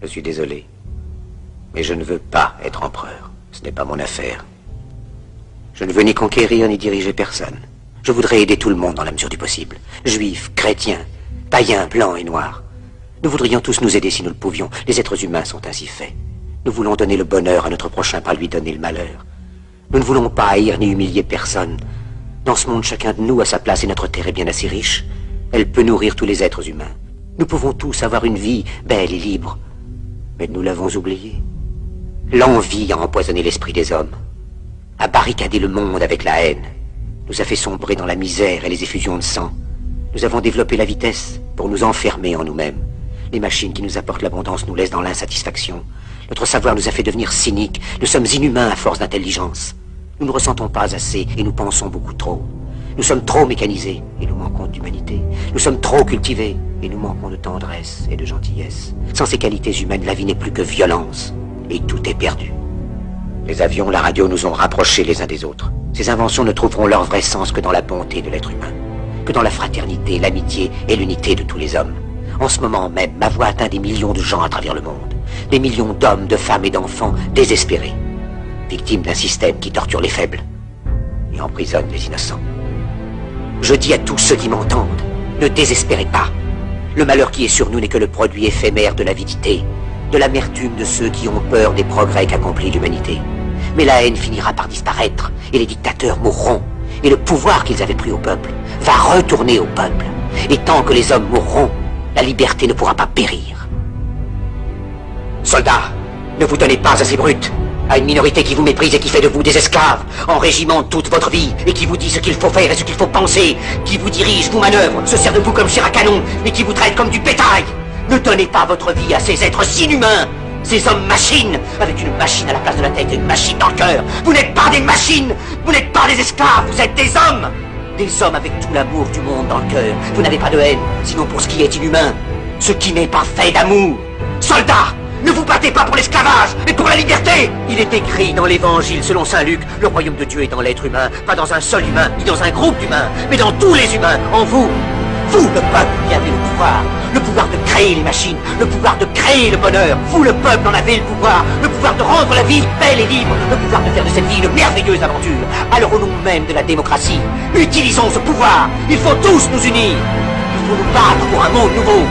Je suis désolé. Mais je ne veux pas être empereur. Ce n'est pas mon affaire. Je ne veux ni conquérir ni diriger personne. Je voudrais aider tout le monde dans la mesure du possible. Juifs, chrétiens, païens, blancs et noirs. Nous voudrions tous nous aider si nous le pouvions. Les êtres humains sont ainsi faits. Nous voulons donner le bonheur à notre prochain par lui donner le malheur. Nous ne voulons pas haïr ni humilier personne. Dans ce monde, chacun de nous a sa place et notre terre est bien assez riche. Elle peut nourrir tous les êtres humains. Nous pouvons tous avoir une vie belle et libre. Mais nous l'avons oublié. L'envie a empoisonné l'esprit des hommes, a barricadé le monde avec la haine, nous a fait sombrer dans la misère et les effusions de sang. Nous avons développé la vitesse pour nous enfermer en nous-mêmes. Les machines qui nous apportent l'abondance nous laissent dans l'insatisfaction. Notre savoir nous a fait devenir cyniques. Nous sommes inhumains à force d'intelligence. Nous ne ressentons pas assez et nous pensons beaucoup trop. Nous sommes trop mécanisés et nous manquons d'humanité. Nous sommes trop cultivés et nous manquons de tendresse et de gentillesse. Sans ces qualités humaines, la vie n'est plus que violence. Et tout est perdu. Les avions, la radio nous ont rapprochés les uns des autres. Ces inventions ne trouveront leur vrai sens que dans la bonté de l'être humain, que dans la fraternité, l'amitié et l'unité de tous les hommes. En ce moment même, ma voix atteint des millions de gens à travers le monde. Des millions d'hommes, de femmes et d'enfants désespérés, victimes d'un système qui torture les faibles et emprisonne les innocents. Je dis à tous ceux qui m'entendent, ne désespérez pas. Le malheur qui est sur nous n'est que le produit éphémère de l'avidité, de l'amertume de ceux qui ont peur des progrès qu'accomplit l'humanité. Mais la haine finira par disparaître, et les dictateurs mourront, et le pouvoir qu'ils avaient pris au peuple va retourner au peuple. Et tant que les hommes mourront, la liberté ne pourra pas périr. Soldats, ne vous donnez pas à ces brutes, à une minorité qui vous méprise et qui fait de vous des esclaves, en régiment toute votre vie, et qui vous dit ce qu'il faut faire et ce qu'il faut penser, qui vous dirige, vous manœuvre, se sert de vous comme chair à canon, et qui vous traite comme du bétail. Ne donnez pas votre vie à ces êtres inhumains, ces hommes-machines, avec une machine à la place de la tête et une machine dans le cœur. Vous n'êtes pas des machines, vous n'êtes pas des esclaves, vous êtes des hommes. Des hommes avec tout l'amour du monde dans le cœur. Vous n'avez pas de haine, sinon pour ce qui est inhumain, ce qui n'est pas fait d'amour. Soldats, ne vous battez pas pour l'esclavage, mais pour la liberté. Il est écrit dans l'évangile selon saint Luc, le royaume de Dieu est dans l'être humain, pas dans un seul humain, ni dans un groupe d'humains, mais dans tous les humains, en vous. Vous, le peuple, qui avez le pouvoir de créer les machines, le pouvoir de créer le bonheur. Vous, le peuple, en avez le pouvoir de rendre la vie belle et libre, le pouvoir de faire de cette vie une merveilleuse aventure. Alors au nom même de la démocratie, utilisons ce pouvoir. Il faut tous nous unir. Il faut nous battre pour un monde nouveau,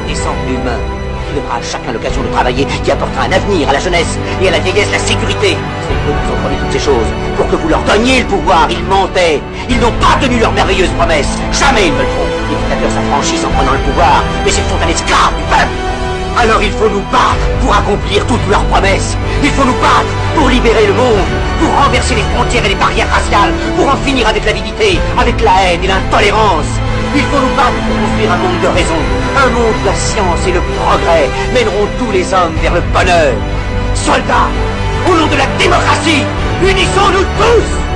décemment humain, qui donnera à chacun l'occasion de travailler, qui apportera un avenir à la jeunesse et à la vieillesse la sécurité. C'est eux qui ont promis toutes ces choses. Pour que vous leur donniez le pouvoir, ils mentaient. Ils n'ont pas tenu leurs merveilleuses promesses. Jamais ils ne le feront. Les dictateurs s'affranchissent en prenant le pouvoir, mais ils sont un esclave du peuple. Alors il faut nous battre pour accomplir toutes leurs promesses. Il faut nous battre pour libérer le monde, pour renverser les frontières et les barrières raciales, pour en finir avec l'avidité, avec la haine et l'intolérance. Il faut nous battre pour construire un monde de raison, un monde où la science et le progrès mèneront tous les hommes vers le bonheur. Soldats, au nom de la démocratie, unissons-nous tous!